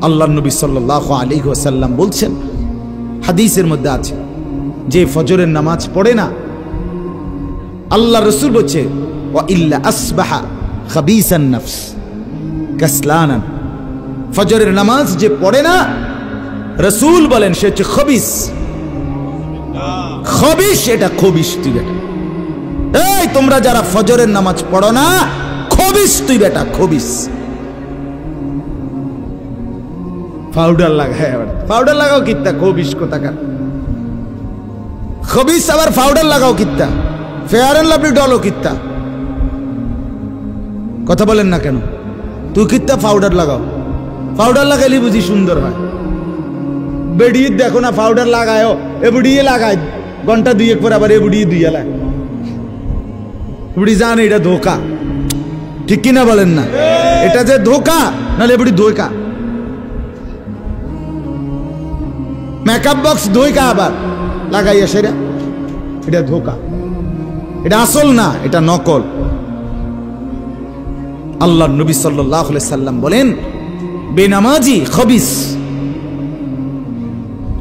আল্লাহর নবী সাল্লাল্লাহু আলাইহি ওয়াসাল্লাম বলছেন, হাদিসের মধ্যে আছে, যে ফজরের নামাজ পড়ে না, আল্লাহ রাসূল বলছে ওয়া ইল্লা আসবাহা খাবিসান নফস কাসলানান, ফজরের নামাজ যে পড়ে না, রাসূল বলেন সে হচ্ছে খবিস। খবিস, এটা খবিস তুই বেটা। এই তোমরা যারা ফজরের নামাজ পড়ো না, খবিস তুই বেটা, খবিস। পাউডার লাগায়, আবার পাউডার লাগাও কিত্তা, খবিস কোথাকার খবিস, আবার পাউডার লাগাও কিত্তা, ফেয়ার এন্ড লাভলি ডলও কিত্তা। কথা বলেন না কেন? তুই কিত্তা পাউডার লাগাও, পাউডার লাগাইলে বুঝি সুন্দর হয়। বেড়িয়ে দেখো না পাউডার লাগায়ও, এ বুড়িয়ে লাগায় ঘন্টা দুয়েক পর আবার এ বুড়িয়ে দুইয়া লাগ, বুড়ি জানে এটা ধোকা, ঠিক কিনা বলেন না? এটা যে ধোকা, নাহলে বুড়ি ধোকা। মেকআপ বক্স ধোকা আবার লাগাইয়া সেরা, এটা ধোকা, এটা আসল না, এটা নকল। আল্লাহর নবী সাল্লাল্লাহু আলাইহি সাল্লাম বলেন বেনামাজি খবিস।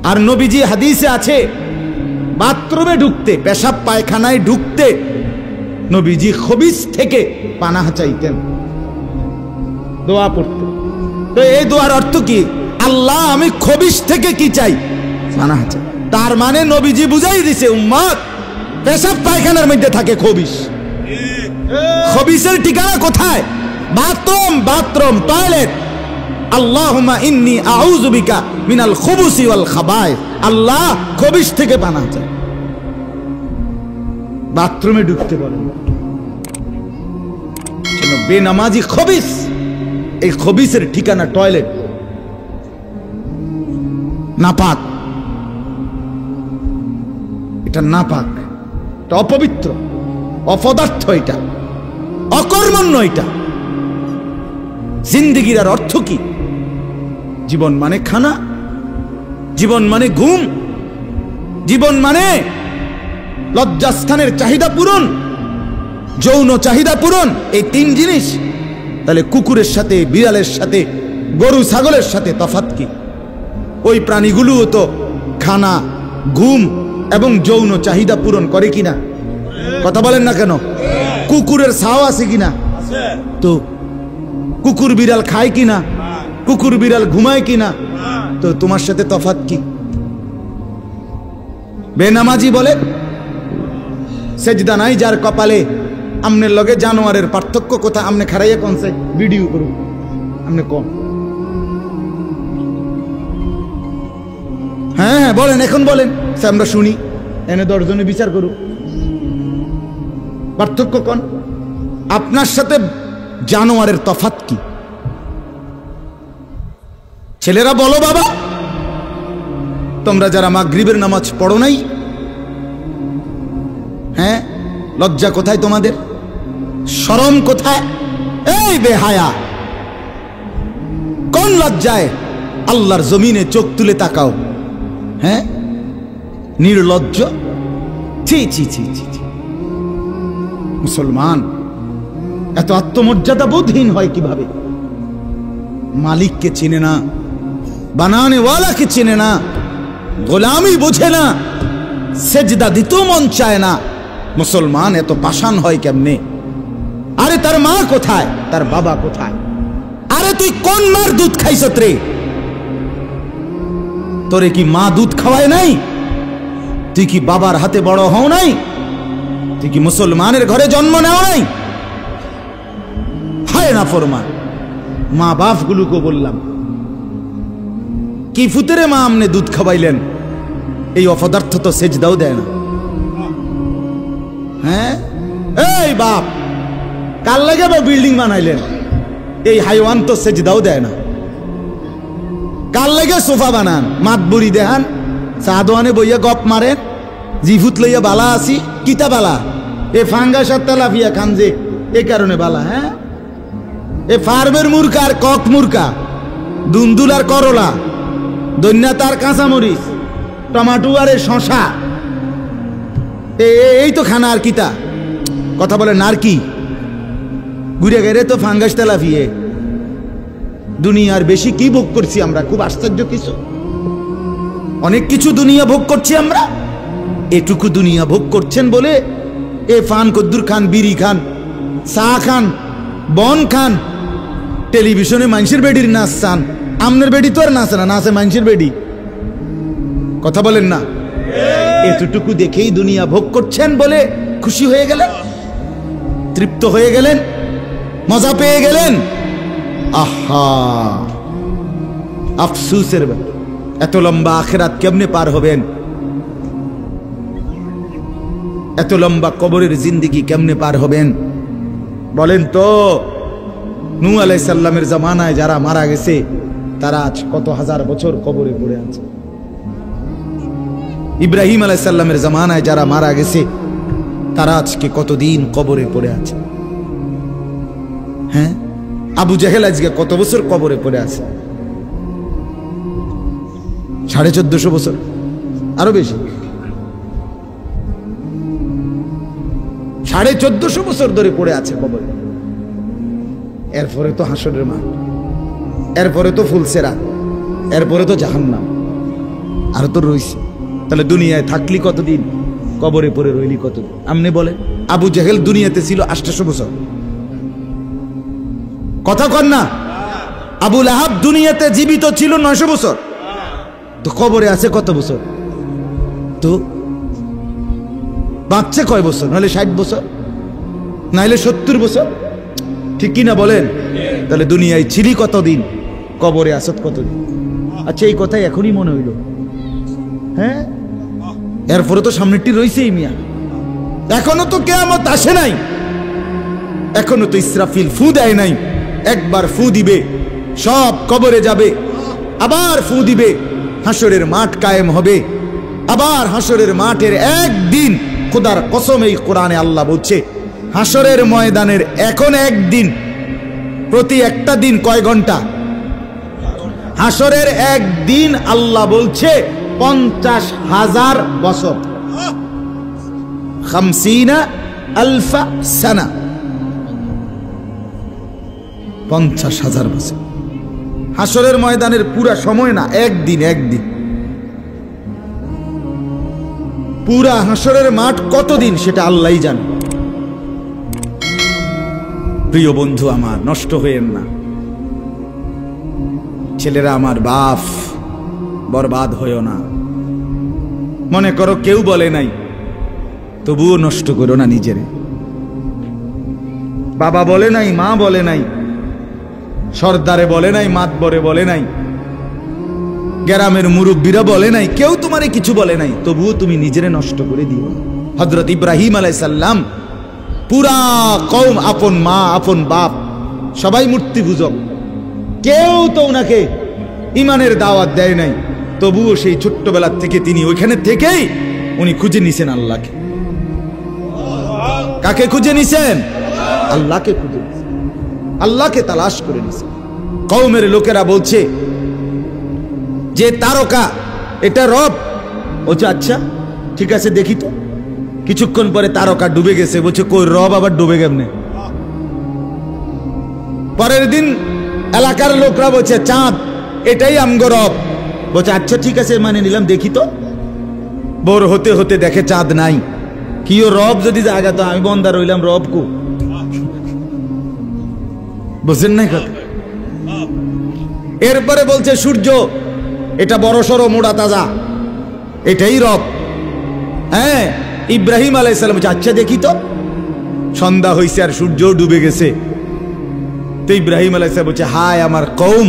আর নবীজি হাদিসে আছে, বাথরুমে ঢুকতে, পেশাব পায়খানায় ঢুকতে নবীজি খবিস থেকে পানাহ চাইতেন, দোয়া পড়তেন। তো এই দোয়ার অর্থ কি? আল্লাহ আমি খবিস থেকে কি চাই? পানাহ চাই। তার মানে নবীজি বুঝাই দিছে উম্মত, পেশাব পায়খানার মধ্যে থাকে খবিস। খবিসের ঠিকানা কোথায়? Bathroom, bathroom, toilet. আল্লাহুম্মা ইন্নী আউযু বিকা মিনাল খুবুসি ওয়াল খাবায়েস। আল্লাহ খবিস থেকে পানাহ চাই। বাথরুমে ঢুকতে পারেন, বেনামাজি খবিস। এই খবিসের ঠিকানা টয়লেট, নাপাক, এটা নাপাক, এটা অপবিত্র, অপদার্থ, এটা অকর্মণ্য। এটা জিন্দেগির আর অর্থ কি? জীবন মানে খানা, জীবন মানে ঘুম, জীবন মানে লজ্জাস্থানের চাহিদা পূরণ, যৌন চাহিদা পূরণ, এই তিন জিনিস। তাহলে কুকুরের সাথে, বিড়ালের সাথে, গরু ছাগলের সাথে তফাৎ কি? ওই প্রাণীগুলোও তো খানা, ঘুম এবং যৌন চাহিদা পূরণ করে কিনা? কথা বলেন না কেন? কুকুরের ছাও আছে কিনা? তো কুকুর বিড়াল খায় কিনা? কুকুর বিড়াল ঘুমায় কিনা? তো তোমার সাথে তফাৎ কি? বেনামাজি বলে সেজদা নাই যার কপালে। আমনের লগে জানোয়ারের পার্থক্য কোথায়? আমনে খারাইয়া কোনছে ভিডিও করুন, আমনে কম। হ্যাঁ হ্যাঁ বলেন, এখন বলেন, আমরা শুনি, এনে 10 জনে বিচার করুক। পার্থক্য কোন? আপনার সাথে জানোয়ারের তফাৎ কি? ছেলেরা বলো বাবা, তোমরা যারা মাগরিবের নামাজ পড়ো নাই, হ্যাঁ, লজ্জা কোথায় তোমাদের? শরম কোথায়? এই বেহায়া, কোন লজ্জায় আল্লাহর জমিনে চোখ তুলে তাকাও? হ্যাঁ, নির্লজ্জ। ছি ছি ছি ছি। মুসলমান এত আত্মমর্যাদা বোধহীন হয় কিভাবে? মালিককে চিনে না, বানানেওয়ালাকে চিনে না, গোলামি বোঝে না, সেজদা দিতেও মন চায় না। মুসলমান এত পাষাণ হয় কেমনে? আরে তার মা কোথায়? তার বাবা কোথায়? আরে তুই কোন মার দুধ খাইছত রে? তোরে কি মা দুধ খাওয়ায় নাই? তুই কি বাবার হাতে বড় হও নাই? তুই কি মুসলমানের ঘরে জন্ম নেও নাই? হায় না ফরমান। মা বাপ গুলোকে বললাম, কি ফুতেরে মা আমনে দুধ খাওয়াইলেন? এই অপদার্থ তো সেজদাও দেয় না। হ্যাঁ, এই বাপ, কাল লাগে বিল্ডিং বানাইলেন? এই হাইওয়ান তো সেজদাও দেয় না। কাল লাগে সোফা বানান, মাত বুড়ি দেহান, চা দোয়ানে বইয়া গপ মারেন, জিফুত লইয়া বালা আসি, কিতা বালা? এ ফাঙ্গাস আর তেলাপিয়া খান যে, এ কারণে বালা। হ্যাঁ, এ ফার্মের মুরকা আর কক মুরকা, দুন্দুল আর করলা, দৈন্যা তার কাঁচামরিচ, টমাটো আর শশা, এই তো খানা। আর কিতা কথা বলে? নার কি ঘুরে গেলে তো ফাঙ্গাস তেলাপিয়ে। দুনিয়ার বেশি কি ভোগ করছি আমরা? খুব আশ্চর্য কিছু, অনেক কিছু দুনিয়া ভোগ করছি আমরা। এটুকু দুনিয়া ভোগ করছেন বলে এ ফান কদ্দুর খান, বিড়ি খান, চা খান, বন খান, টেলিভিশনে মানুষের বেডির নাচ চান। আমনের বেডি তো আর নাচে না, নাচে মানুষের বেডি। কথা বলেন না? এতটুকু দেখেই দুনিয়া ভোগ করছেন বলে খুশি হয়ে গেলেন, তৃপ্ত হয়ে গেলেন, মজা পেয়ে গেলেন। আহা, আফসুসের ব্যাপার। এত লম্বা আখিরাত কেমনে পার হবেন? এত লম্বা কবরের জিন্দেগি কেমনে পার হবেন বলেন তো? নূহ আলাইহিস সালামের জামানায় যারা মারা গেছে তারা আজ কত হাজার বছর কবরে পড়ে আছে। ইব্রাহিম আলাইহিস সালামের জামানায় যারা মারা গেছে তারা আজকে কতদিন কবরে পড়ে আছে। হ্যাঁ, আবু জেহেল আজকে কত বছর কবরে পড়ে আছে? 1450 বছর, আরো বেশি, 1450 বছর ধরে পড়ে আছে কবরে। এরপরে তো হাসরের মাঠ, এরপরে তো ফুলসেরা, এরপরে তো জাহান্নাম, আর তো রইছে। তাহলে দুনিয়ায় থাকলি কতদিন, কবরে পড়ে রইলি কতদিন? আপনি বলেন। আবু জেহেল দুনিয়াতে ছিল 800 বছর, কথা কন না? আবু লাহাব দুনিয়াতে জীবিত ছিল 900 বছর, তো কবরে আছে কত বছর? তো বাঁচছে কয় বছর? নাহলে 60 বছর, নাহলে 70 বছর, ঠিক কিনা বলেন? তাহলে দুনিয়ায় ছিলি কতদিন, কবরে আসত কতদিন? আচ্ছা, এই কথাই এখনই মনে হইল। হ্যাঁ, এরপরে তো সামনেরটি রয়েছেই মিয়া। এখনো তো কিয়ামত আসে নাই, এখনো তো ইসরাফিল ফু দেয় নাই। একবার ফু দিবে, সব কবরে যাবে, আবার ফু দিবে, হাসরের মাঠ কায়েম হবে। আবার হাসরের মাঠের একদিন, খোদার কসম এই কোরআনে আল্লাহ বলছে, হাসরের ময়দানের এখন একদিন, প্রতি একটা দিন কয় ঘন্টা? হাসরের একদিন আল্লাহ বলছে 50,000 বছর, 50,000 সানা, 50,000 বছর। হাসরের ময়দানের পুরা সময় না, একদিন, একদিন। পুরা হাসরের মাঠ কতদিন সেটা আল্লাহই জানে। প্রিয় বন্ধু আমার, নষ্ট হয়েন না। ছেলেরা আমার, বাপ, বরবাদ হইও না। মনে করো কেউ বলে নাই, তবুও নষ্ট করো না নিজেরে। বাবা বলে নাই, মা বলে নাই, সর্দারে বলে নাই, মাতবরে বলে নাই, গ্রামের মুরব্বীরা বলে নাই, কেউ তোমারে কিছু বলে নাই, তবুও তুমি নিজেরে নষ্ট করে দিও। হযরত ইব্রাহিম আলাইহিস সালাম, পুরা কওম, আপন মা, আপন বাপ, সবাই মূর্তি পূজক, কেউ তো ওনাকে ইমানের দাওয়াত দেয় নাই, তবুও সেই ছোট্টবেলা থেকে তিনি ওইখানে থেকেই উনি খুঁজে নিছেন আল্লাহকে। কাকে খুঁজে নিছেন? আল্লাহকে খুঁজে নিছেন, আল্লাহকে তালাশ করে নিছেন। কওমের লোকেরা বলছে যে তারকা এটা রব। বলছে আচ্ছা ঠিক আছে, দেখি তো। কিছুক্ষণ পরে তারকা ডুবে গেছে। বলছে কই, রব আবার ডুবে কেমনে? পরের দিন এলাকার লোকরা বলছে চাঁদ, এটাই আমগো রব। বলছে আচ্ছা ঠিক আছে, মানে নিলাম, দেখি তো। ভোর হতে হতে দেখে চাঁদ নাই। কি ও রব যদি জায়গা, তো আমি বন্দা রইলাম, রব কো? বুঝছেন নাই কথা? এরপরে বলছে সূর্য, এটা বড় সড়ো মোড়া তাজা, এটাই রব। হ্যাঁ, ইব্রাহিম আলাইহিস সালাম বলছে আচ্ছা দেখি তো। সন্ধ্যা হইছে আর সূর্য ডুবে গেছে। তো ইব্রাহিম আলাইহিস সালাম বলছে হায় আমার কওম,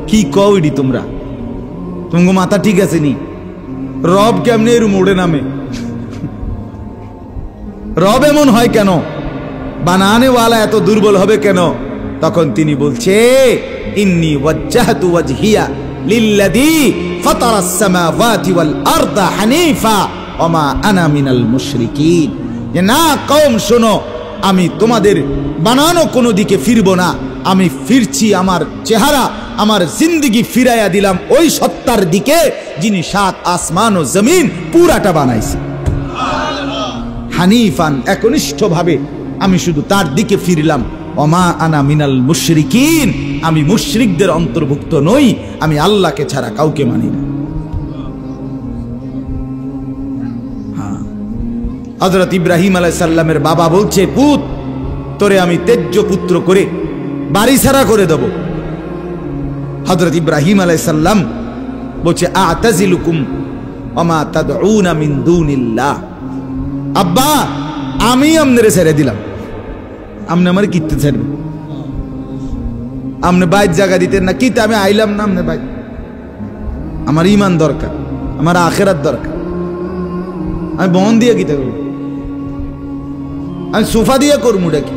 কি কও ইডি তোমরা? তোমার মাথা ঠিক আছে নি? রব কেমনে এর মোড়ে নামে? রব এমন হয় কেন? বানানেওয়ালা এত দুর্বল হবে কেন? তখন তিনি বলছে ইন্নী ওয়াজ্জাহতু ওয়াজহিয়া লিল্লাযী ফাতারাস সামাওয়াতি ওয়াল আরদা হানিফা ওয়া মা আনা মিনাল মুশরিকিন। যে না কওম শোনো, আমি তোমাদের বানানো কোনো দিকে ফিরবো না, আমি ফিরছি, আমার চেহারা, আমার জিন্দেগি ফিরাইয়া দিলাম ওই সত্তার দিকে যিনি 7 আসমান ও জমিন পুরাটা বানাইছে। হানিফান, একনিষ্ঠভাবে আমি শুধু তার দিকে ফিরলাম। ওমা আনা মিনাল মুশরিকিন, আমি মুশরিকদের অন্তর্ভুক্ত নই, আমি আল্লাহকে ছাড়া কাউকে মানি না। হযরত ইব্রাহিম আলাইহিস সালামের বাবা বলছে, পুত তোরে আমি তেজ্য পুত্র করে বাড়ি ছাড়া করে দেব। হযরত ইব্রাহিম আলাইহিস সালাম বলছে, আ'তাজিলুকুম ওয়া মা তাদউনা মিন দুনিল্লাহ। আব্বা আমি আমনেরে ছেড়ে দিলাম, আমনে আমার কিতে ছাড়বেন? আমনে বাইত জায়গা দিতেন না, কিতে আমি আইলাম না আমনে বাইত। আমার ঈমান দরকার, আমার আখিরাত দরকার। আমি বন দিয়ে কিতে করব? আমি সোফা দিয়ে করবো কি?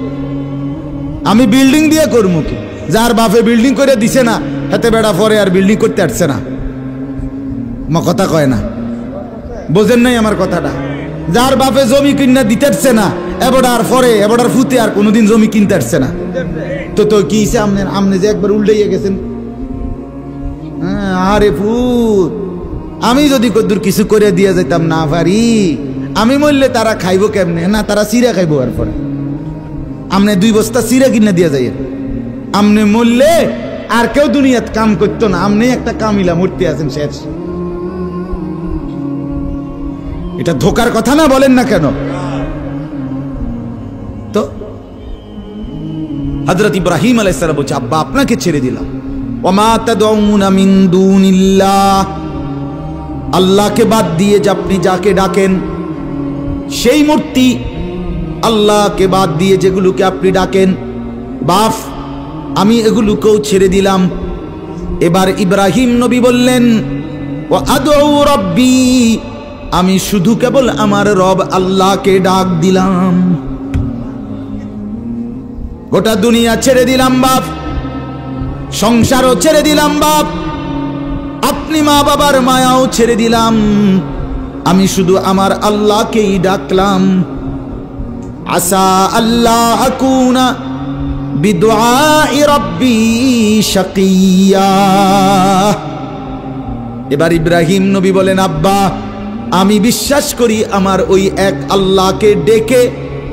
আমি বিল্ডিং দিয়ে করবো কি? যার বাপে বিল্ডিং করে দিছে না, হাতে বেড়া পরে আর বিল্ডিং করতে আসছে না। মা কথা কয় না, বোঝেন নাই আমার কথাটা? যার বাপে জমি কিনা দিতে আসছে না, এবারে পরে এবারে ফুতে আর কোনোদিন জমি কিনতে আসছে না, তো তো কি আমনে যে একবার উল্টাইয়া গেছেন। আরে ফুত, আমি যদি কদ্দুর কিছু করে দিয়ে যেতাম না পারি, আমি মরলে তারা খাইবো কেমনে? না তারা চিরা খাইবো। আর পরে আমনে 2 বস্তা চিরা কিনে দিয়ে যাই, আমনে মরলে আর কেউ দুনিয়াত কাম করতো না, আমনে একটা কামিলা মূর্তি আছেন শেষ। এটা ধোকার কথা না, বলেন না কেন? তো হযরত ইব্রাহিম আলাইহিস সালাম বলছে, আব্বা আপনাকে ছেড়ে দিলাম। ওয়া মা তাদউনা মিন দুনিল্লাহ, আল্লাহকে বাদ দিয়ে যে আপনি যাকে ডাকেন সেই মূর্তি, আল্লাহকে বাদ দিয়ে যেগুলোকে আপনি ডাকেন, বাপ আমি এগুলোকেও ছেড়ে দিলাম। এবার ইব্রাহিম নবী বললেন, ওয়া আদউ রাব্বি, আমি শুধু কেবল আমার রব আল্লাহকে ডাক দিলাম। গোটা দুনিয়া ছেড়ে দিলাম বাপ, সংসারও ছেড়ে দিলাম বাপ, আপনি মা বাবার মায়াও ছেড়ে দিলাম, আমি শুধু আমার আল্লাহকেই ডাকলাম। আসা আল্লাহ আকুনা বিদুআই রাব্বি শাকিয়া। এবার ইব্রাহিম নবী বলেন, আব্বা আমি বিশ্বাস করি আমার ওই এক আল্লাহকে ডেকে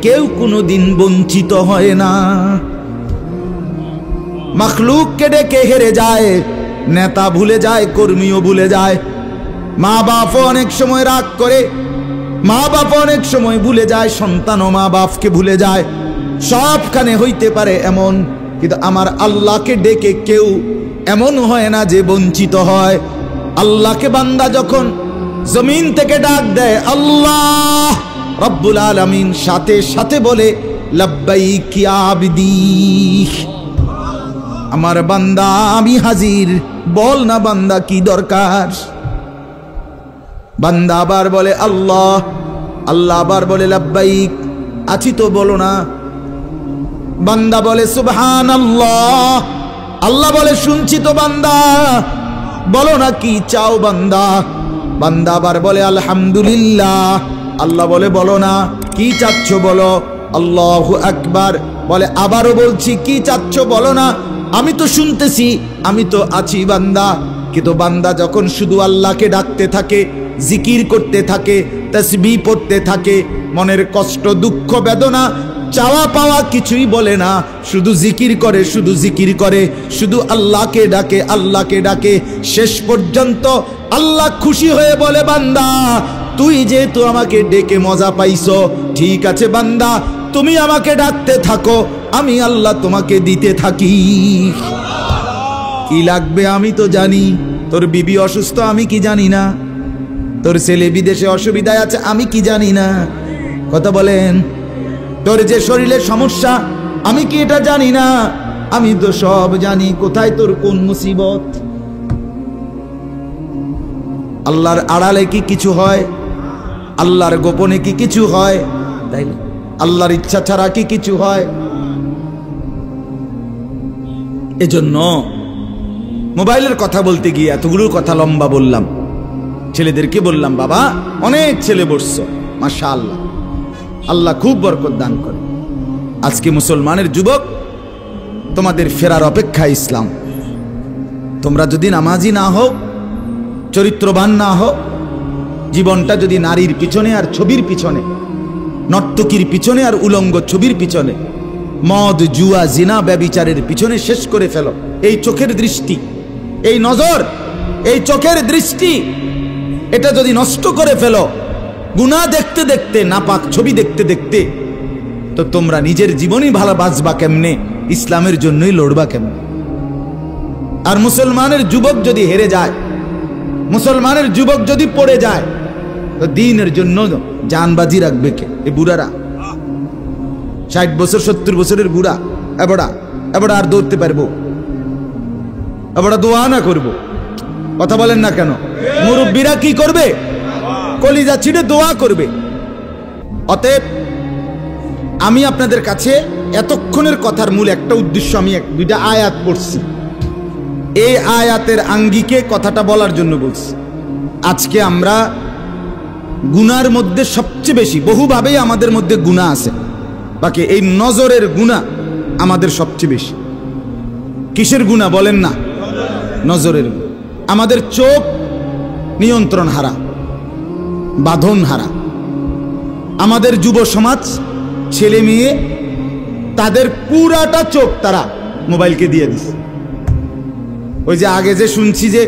কেউ কোনোদিন বঞ্চিত হয় না। মখলুককে ডেকে হেরে যায়, নেতা ভুলে যায়, কর্মীও ভুলে যায়, মা বাপও অনেক সময় রাগ করে, মা বাপ অনেক সময় ভুলে যায়, সন্তানও মা বাপকে ভুলে যায়, সবখানে হইতে পারে এমন, কিন্তু আমার আল্লাহকে ডেকে কেউ এমন হয় না যে বঞ্চিত হয়। আল্লাহকে বান্দা যখন জমিন থেকে ডাক দেয় আল্লাহ রব্বুল আলামিন সাথে সাথে বলে লাব্বাইক ইয়া আবদি, আমার বান্দা আমি হাজির, বল না বান্দা কি দরকার। বান্দা আবার বলে আল্লাহ, আল্লাহ আবার বলে লাব্বাইক, আছি তো বলো না। বান্দা বলে সুবহানাল্লাহ, আল্লাহ বলে শুনছি তো বান্দা, বলো না কি চাও বান্দা। বান্দা আবার বলে আলহামদুলিল্লাহ, আল্লাহ বলে বলো না কি চাচ্ছ বলো। আল্লাহু আকবার বলে আবারও বলছি কি চাচ্ছ বলো না, আমি তো শুনতেছি, আমি তো আছি বান্দা। কিন্তু বান্দা যখন শুধু আল্লাহকে ডাকতে থাকে, জিকির করতে থাকে, তাসবিহ পড়তে থাকে, মনের কষ্ট দুঃখ বেদনা চাওয়া পাওয়া কিছুই বলে না, শুধু জিকির করে, শুধু জিকির করে, শুধু আল্লাহকে ডাকে, আল্লাহকে ডাকে, শেষ পর্যন্ত আল্লাহ খুশি হয়ে বলে বান্দা তুই যেহেতু আমাকে ডেকে মজা পাইছো, ঠিক আছে বান্দা তুমি আমাকে ডাকতে থাকো, আমি আল্লাহ তোমাকে দিতে থাকি। কি লাগবে আমি তো জানি, তোর বিবি অসুস্থ আমি কি জানি না, তোর ছেলে বিদেশে অসুবিধায় আছে আমি কি জানি না, কথা বলেন, তোর যে শরীরের সমস্যা আমি কি এটা জানি না, আমি তো সব জানি, কোথায় তোর কোন মুসিবত। আল্লাহর আড়ালে কি কিছু হয়, আল্লাহর গোপনে কি কিছু হয়, তাই না? আল্লাহর ইচ্ছা ছাড়া কি কিছু হয়? এজন্য মোবাইলের কথা বলতে গিয়ে এতগুলো কথা লম্বা বললাম। ছেলেদেরকে বললাম বাবা অনেক ছেলে বসছো, মাশাআল্লাহ, আল্লাহ খুব বরকত দান করে। আজকে মুসলমানের যুবক তোমাদের ফেরার অপেক্ষা ইসলাম। তোমরা যদি নামাজি না হও, চরিত্রবান না হও, জীবনটা যদি নারীর পিছনে আর ছবির পিছনে, নর্তকীর পিছনে আর উলঙ্গ ছবির পিছনে, মদ জুয়া জিনা ব্যভিচারের পিছনে শেষ করে ফেলো, এই চোখের দৃষ্টি, এই নজর, এই চোখের দৃষ্টি, এটা যদি নষ্ট করে ফেলো গুনাহ দেখতে দেখতে, নাপাক ছবি দেখতে দেখতে, তো তোমরা নিজের জীবনই ভালো বাঁচবা কেমনে, ইসলামের জন্যই লড়বা কেমনে? আর মুসলমানের যুবক যদি হেরে যায়, মুসলমানের যুবক যদি পড়ে যায়, তো দ্বীনের জন্য জানবাজি রাখবে কে? এই বুড়ারা, 60 বছর 70 বছরের বুড়া, এবড়া আর দৌড়তে পারবো? এবড়া দোয়া না করবো? কথা বলেন না কেন? মুরব্বীরা কি করবে? কলিজা ছিঁড়ে দোয়া করবে। অতএব আমি আপনাদের কাছে এতক্ষণের কথার মূল একটা উদ্দেশ্য, আমি 2টা আয়াত পড়ছি, এই আয়াতের আঙ্গিকে কথাটা বলার জন্য বলছি। আজকে আমরা গুনার মধ্যে সবচেয়ে বেশি, বহুভাবেই আমাদের মধ্যে গুনাহ আছে, বাকি এই নজরের গুনাহ আমাদের সবচেয়ে বেশি। কিসের গুনাহ বলেন না? নজরের। আমাদের চোখ নিয়ন্ত্রণ হারা, বাঁধন হারা। আমাদের যুব সমাজ, ছেলে মেয়ে, তাদের পুরাটা চোখ তারা মোবাইলকে দিয়ে দিচ্ছে। ওই যে আগে যে শুনছি যে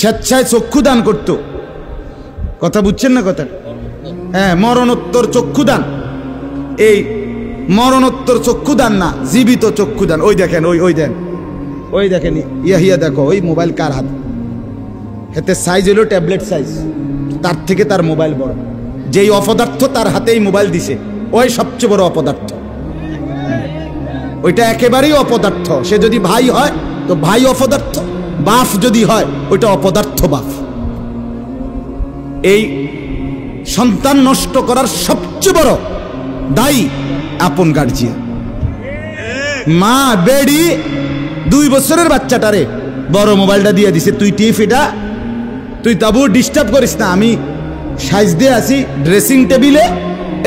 স্বেচ্ছায় চক্ষুদান করতো, কথা বুঝছেন না কথা? হ্যাঁ, মরণোত্তর চক্ষুদান। এই মরণোত্তর চক্ষুদান না, জীবিত চক্ষুদান। ওই দেখেন, ওই দেখেন, ইয়া দেখো, ওই মোবাইল কার হাত, এতে সাইজ হলো ট্যাবলেট সাইজ, তার থেকে তার মোবাইল বড়। যেই অপদার্থ তার হাতেই মোবাইল দিছে, ওই সবচেয়ে বড় অপদার্থ। ওইটা একেবারেই অপদার্থ। সে যদি ভাই হয় তো ভাই অপদার্থ, বাপ যদি হয় ওইটা অপদার্থ বাপ। এই সন্তান নষ্ট করার সবচেয়ে বড় দায়ী আপন গার্জিয়ান। মা বেডি 2 বছরের বাচ্চাটারে বড় মোবাইলটা দিয়ে দিছে, তুই টিপ, এটা তুই তাবু ডিস্টার্ব করিস না, আমি সাইজ দিয়ে আসি ড্রেসিং টেবিলে,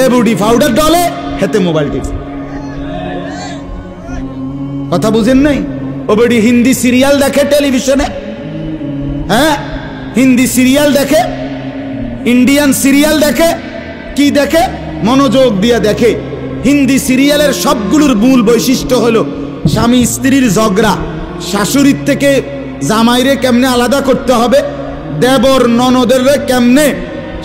এবুডি পাউডার ডলে, হেতে মোবাইল টিপ। কথা বুঝেন নাই? ও বেডি হিন্দি সিরিয়াল দেখে টেলিভিশনে, হ্যাঁ, হিন্দি সিরিয়াল দেখে, ইন্ডিয়ান সিরিয়াল দেখে, কি দেখে? মনোযোগ দিয়ে দেখে। হিন্দি সিরিয়ালের সবগুলোর মূল বৈশিষ্ট্য হলো স্বামী স্ত্রীর ঝগড়া, শাশুড়ির থেকে জামাইরে কেমনে আলাদা করতে হবে, দেবর ননদের কেমনে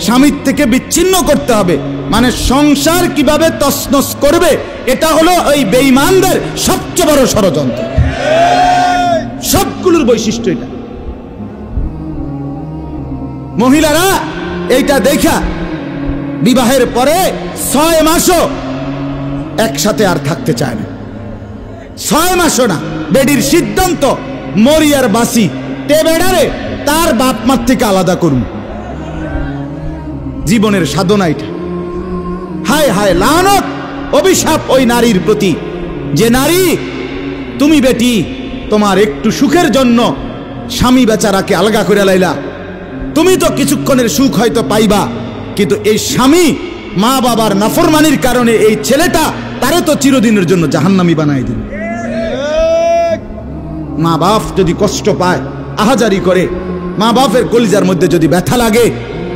স্বামীর থেকে বিচ্ছিন্ন করতে হবে, মানে সংসার কিভাবে তছনছ করবে, এটা হলো ওই বেঈমানদের সবচেয়ে বড় ষড়যন্ত্র। সবগুলোর বৈশিষ্ট্য এটা। মহিলারা এইটা দেখা বিবাহের পরে 6 মাসও একসাথে আর থাকতে চায় না। 6 মাসও না। বেডির সিদ্ধান্ত, মরিয়ার বাসি তে বেড়ারে তার বাপ মার থেকে আলাদা করুন। জীবনের সাধনা এটা। হায় হায়, লানত, অভিশাপ ওই নারীর প্রতি, যে নারী তুমি বেটি তোমার একটু সুখের জন্য স্বামী বেচারাকে আলগা করে লাইলা। তুমি তো কিছুক্ষণের সুখ হয়তো পাইবা, কিন্তু এই স্বামী মা বাবার নাফরমানির কারণে এই ছেলেটা তারে তো চিরদিনের জন্য জাহান্নামী বানাই দিল। মা বাপ যদি কষ্ট পায়, আহাজারি করে, মা বাপের কলিজার মধ্যে যদি ব্যথা লাগে,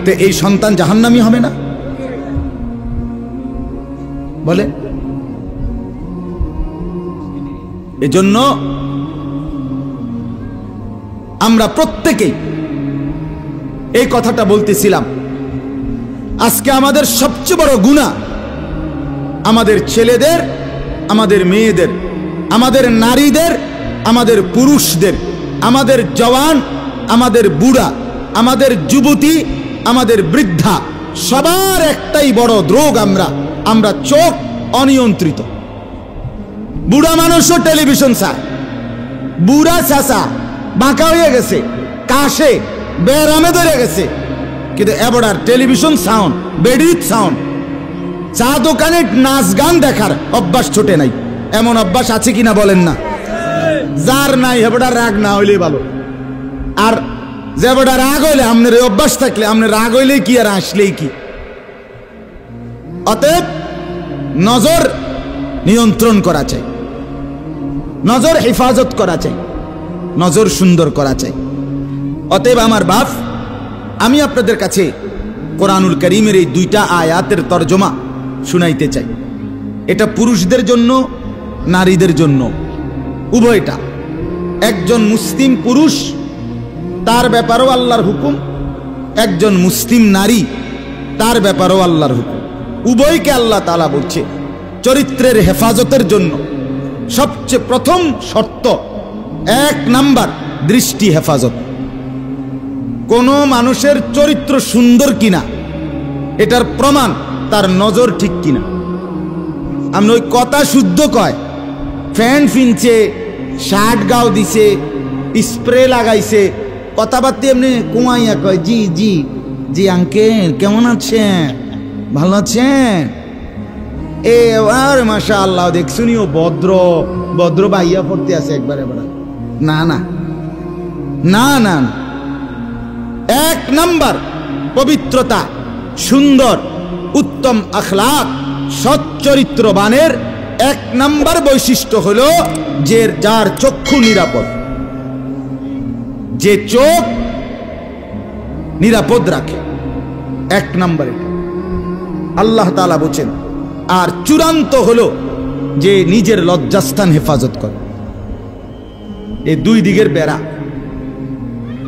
তো এই সন্তান জাহান্নামী হবে না? বলে। এজন্য আমরা প্রত্যেকেই এই কথাটা বলতেছিলাম, আজকে আমাদের সবচেয়ে বড় গুনাহ আমাদের ছেলেদের, আমাদের মেয়েদের, আমাদের নারীদের, আমাদের পুরুষদের, আমাদের জওয়ান, আমাদের বুড়া, আমাদের যুবতী, আমাদের বৃদ্ধা, সবার একটাই বড় রোগ। আমরা চোখ অনিয়ন্ত্রিত। বুড়া মানুষও টেলিভিশন চায়, বুড়া চাচা বাঁকা হয়ে গেছে, কাশে বেরামে ধরে গেছে, কিন্তু এবার টেলিভিশন সাউন্ড, বেডির সাউন্ড, চা দোকানে নাচ গান দেখার অভ্যাস ছোটে নাই। এমন অভ্যাস আছে কিনা বলেন না? যার নাই হেবড়া রাগ না হইলে ভালো। আর যে বেটা রাগ হইলে, আপনার এই অভ্যাস থাকলে, আপনার রাগ হইলেই কি আর আসলেই কি। অতএব নজর নিয়ন্ত্রণ করা চাই, নজর হেফাজত করা চাই, নজর সুন্দর করা চাই। অতএব আমার বাপ, আমি আপনাদের কাছে কোরআনুল কারীমের এই 2টা আয়াতের তরজমা শুনাইতে চাই। এটা পুরুষদের জন্য, নারীদের জন্য। উভয়টা। একজন মুসলিম পুরুষ, তার ব্যাপারেও আল্লাহর হুকুম, একজন মুসলিম নারী, তার ব্যাপারেও আল্লাহর হুকুম। উভয়কে আল্লাহ তাআলা বলছে চরিত্রের হেফাজতের জন্য সবচেয়ে প্রথম শর্ত, 1 নাম্বার দৃষ্টি হেফাজত। কোনো মানুষের চরিত্র সুন্দর কিনা এটার প্রমাণ তার নজর ঠিক কিনা। আমরা ওই কথা শুদ্ধ কয়, ফ্যান ফিনছে, শার্ট গাও দিছে, স্প্রে লাগাইছে, কথাবার্তা এমনি কুমাইয়া কয় জি জি জি আঙ্কেল কেমন আছেন, ভালো আছেন, এ আর মাশাআল্লাহ দেখছুনিও ভদ্র ভদ্র ভাইয়া পড়তে আছে একবারে বড়। না না না না, 1 নাম্বার পবিত্রতা, সুন্দর উত্তম আখলাক, সৎ চরিত্রবানের 1 নাম্বার বৈশিষ্ট্য হলো যে যার চক্ষু নিরাপদ, যে চোখ নিরাপদ রাখে। 1 নাম্বার এটা আল্লাহ তাআলা বলেন। আর চূড়ান্ত হলো যে নিজের লজ্জাস্থান হেফাজত করে। এই 2 দিকের বেড়া,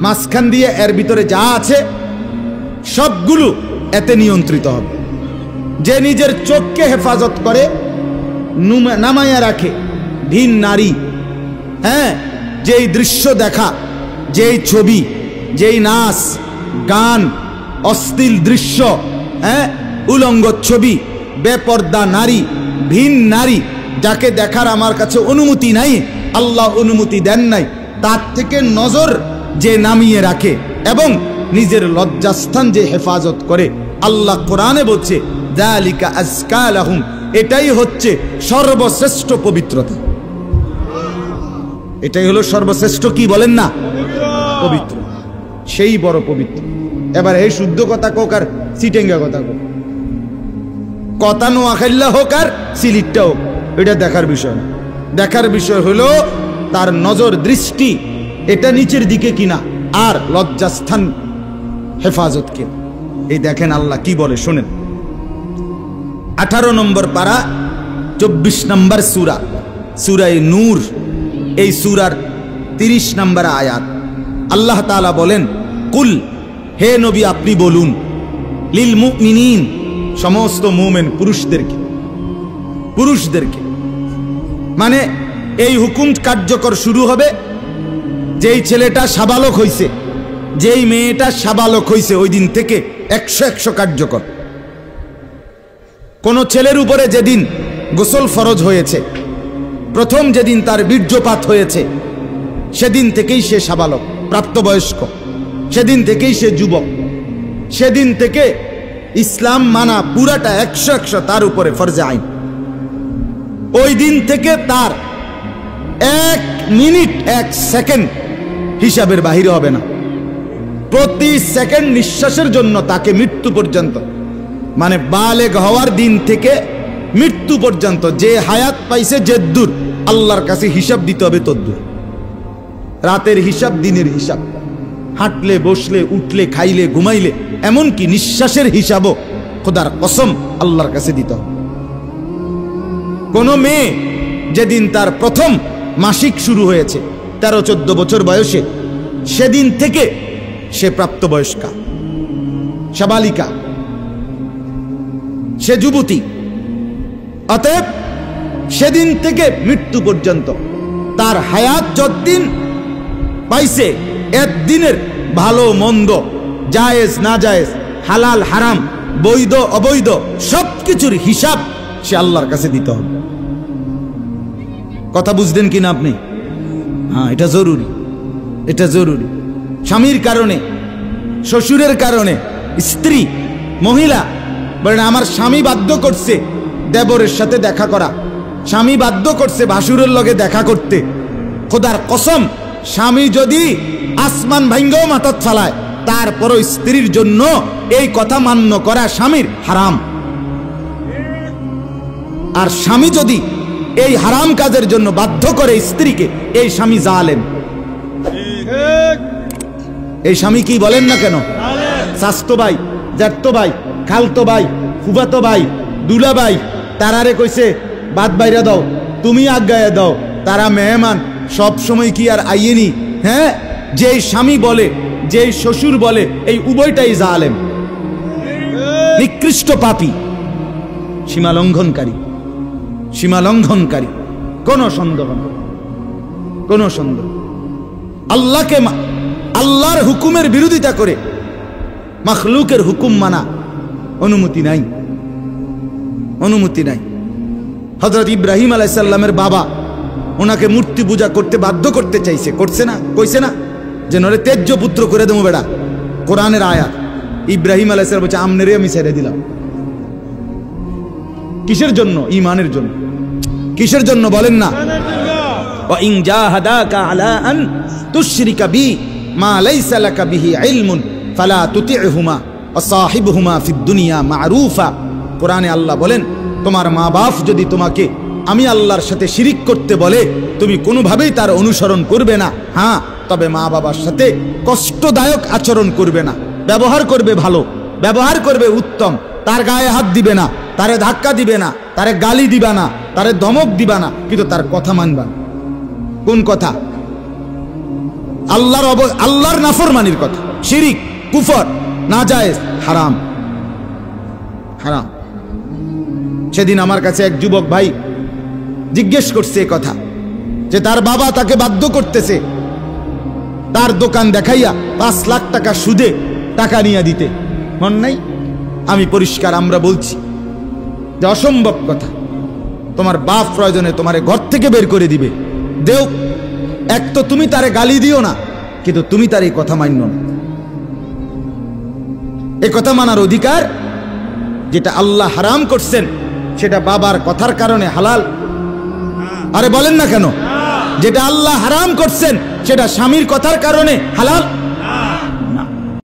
মাঝখান দিয়ে এর ভিতরে যা আছে সবগুলো এতে নিয়ন্ত্রিত হবে। যে নিজের চোখকে হেফাজত করে, নামাইয়া রাখে ভিন নারী, হ্যাঁ, যেই দৃশ্য দেখা, যেই ছবি, যেই নাচ গান, অশ্লীল দৃশ্য, হ্যাঁ, উলঙ্গ ছবি, বেপর্দা নারী, ভিন নারী, যাকে দেখার আমার কাছে অনুমতি নাই, আল্লাহ অনুমতি দেন নাই, তার থেকে নজর যে নামিয়ে রাখে এবং নিজের লজ্জাস্থান যে হেফাজত করে, আল্লাহ কোরআনে বলছে যালিকা আজকা লাহুম, এটাই হচ্ছে সর্বশ্রেষ্ঠ পবিত্রতা। এটাই হলো সর্বশ্রেষ্ঠ, কি বলেন না, পবিত্র, সেই বড় পবিত্র। এবার এই শুদ্ধ কথা কোক আর সিটেঙ্গা কথা কোক, কথা নোয়াখাইল্লা হোক আর সিলিটটা হোক, এটা দেখার বিষয় না। দেখার বিষয় হলো তার নজর দৃষ্টি এটা নিচের দিকে কিনা, আর লজ্জাস্থান হেফাজত কিনা। এই দেখেন আল্লাহ কি বলে শোনেন। 18 নম্বর পারা 24 নম্বর সূরা, সূরায়ে নূর, এই সূরার 30 নম্বর আয়াত। আল্লাহ তাআলা বলেন, কুল, হে নবী আপনি বলুন, লিল মুমিনিন, সমস্ত মুমিন পুরুষদেরকে, পুরুষদেরকে মানে এই হুকুম কার্যকর শুরু হবে যেই ছেলেটা সাবালক হইছে, যেই মেয়েটা সাবালক হইছে, ওই দিন থেকে 100 কার্যকর। কোন ছেলের উপরে যেদিন গোসল ফরজ হয়েছে, প্রথম যেদিন তার বীর্যপাত হয়েছে, সেদিন থেকেই সে সাবালক, প্রাপ্তবয়স্ক, সেদিন থেকেই সে যুবক, সেদিন থেকে ইসলাম মানা পুরাটা 100 তার উপরে ফরজে আইন। ওই দিন থেকে তার 1 মিনিট 1 সেকেন্ড হিসাবের বাহিরে হবে না। প্রতি সেকেন্ড নিঃশ্বাসের জন্য তাকে মৃত্যু পর্যন্ত, মানে বালেগ হওয়ার দিন থেকে মৃত্যু পর্যন্ত যে হায়াত পাইছে যেদূর, আল্লাহর কাছে হিসাব দিতে হবে তদ্দূর। রাতের হিসাব, দিনের হিসাব, হাঁটলে বসলে উঠলে খাইলে ঘুমাইলে, এমনকি নিঃশ্বাসের হিসাবও খোদার কসম আল্লাহর কাছে দিতে হবে। কোন মেয়ে যেদিন তার প্রথম মাসিক শুরু হয়েছে 13-14 বছর বয়সে, সেদিন থেকে সে প্রাপ্তবয়স্কা, সাবালিকা, সে যুবতী। অতএব সেদিন থেকে মৃত্যু পর্যন্ত তার হায়াত যতদিন পাইছে, একদিনের ভালো মন্দ, জায়েজ না জায়েজ, হালাল হারাম, বৈধ অবৈধ, সবকিছুর হিসাব সে আল্লাহর কাছে দিতে হবে। কথা বুঝলেন কিনা আপনি? হ্যাঁ, এটা জরুরি, এটা জরুরি। স্বামীর কারণে, শ্বশুরের কারণে, স্ত্রী মহিলা বলেন আমার স্বামী বাধ্য করছে দেবরের সাথে দেখা করা, স্বামী বাধ্য করছে ভাসুরের লগে দেখা করতে, খোদার কসম স্বামী যদি আসমান ভাঙ্গাও মাথাত ফালায়, তারপরও স্ত্রীর জন্য এই কথা মান্য করা স্বামীর হারাম। আর স্বামী যদি এই হারাম কাজের জন্য বাধ্য করে স্ত্রীকে, এই স্বামী জালেম। এই স্বামী কি বলেন না কেন, শাস্তো ভাই, জ্যাঠতো ভাই, খালতো ভাই, ফুফাতো ভাই, দুলা ভাই, তারারে কইছে বাদ বাইরা দাও, তুমি আজ্ঞায় দাও, তারা মেহমান, সব সময় কি আর আইয়েনি? হ্যাঁ, যেই স্বামী বলে, যেই শ্বশুর বলে, এই উভয়টাই জালেম, নিকৃষ্ট পাপী, সীমা লঙ্ঘনকারী, সীমা লঙ্ঘনকারী। কোনো সন্দেহ না, কোনো সন্দেহ। আল্লাহকে, আল্লাহর হুকুমের বিরোধিতা করে মাখলুকের হুকুম মানা অনুমতি নাই, অনুমতি নাই। হযরত ইব্রাহিম আলাইহিস সালামের বাবা ওনাকে মূর্তি পূজা করতে বাধ্য করতে চাইছে, করছে না? কইছে না যে নরে তেজ্য পুত্র করে দেবো বেড়া? কোরআনের আয়াত। ইব্রাহিম আলাইহিস সালাম বলছে আমনেরে আমি ছেড়ে দিলাম। কিসের জন্য? ঈমানের জন্য। কিসের জন্য বলেন না? ওয়া ইন জাহাদাকা আলা আন তুশরিকা বি মা লাইসা লাকা বিহি ইলমুন ফালা তুতি'হুমা ওয়া সাহিবহুমা ফিদ দুনিয়া মা'রুফা। কোরআনে আল্লাহ বলেন, তোমার মা বাপ যদি তোমাকে আমি আল্লাহর সাথে শিরিক করতে বলে, তুমি কোনোভাবেই তার অনুসরণ করবে না। হ্যাঁ, তবে মা বাবার সাথে কষ্টদায়ক আচরণ করবে না, ব্যবহার করবে ভালো, ব্যবহার করবে উত্তম, তার গায়ে হাত দিবে না, তারে ধাক্কা দিবে না, তারে গালি দিবা না, তারে ধমক দিবা না, কিন্তু তার কথা মানবা না। কোন কথা? আল্লাহর নাফরমানির কথা, শিরিক, কুফর, নাজায়েজ, হারাম, হারাম। সেদিন আমার কাছে এক যুবক ভাই জিজ্ঞেস করছে কথা, যে তার বাবা তাকে বাধ্য করতেছে তার দোকান দেখাইয়া 5 লাখ টাকা সুদে টাকা নিয়ে দিতে। মন নাই? আমি পরিষ্কার আমরা বলছি যে অসম্ভব কথা। তোমার বাপ প্রয়োজনে তোমারে ঘর থেকে বের করে দিবে, দেও। এক তো তুমি তারে গালি দিও না, কিন্তু তুমি তার এই কথা মান্য না। এই কথা মানার অধিকার, যেটা আল্লাহ হারাম করছেন সেটা বাবার কথার কারণে হালাল। আরে বলেন না কেন? যেটা আল্লাহ হারাম করছেন সেটা স্বামীর কথার কারণে হালাল।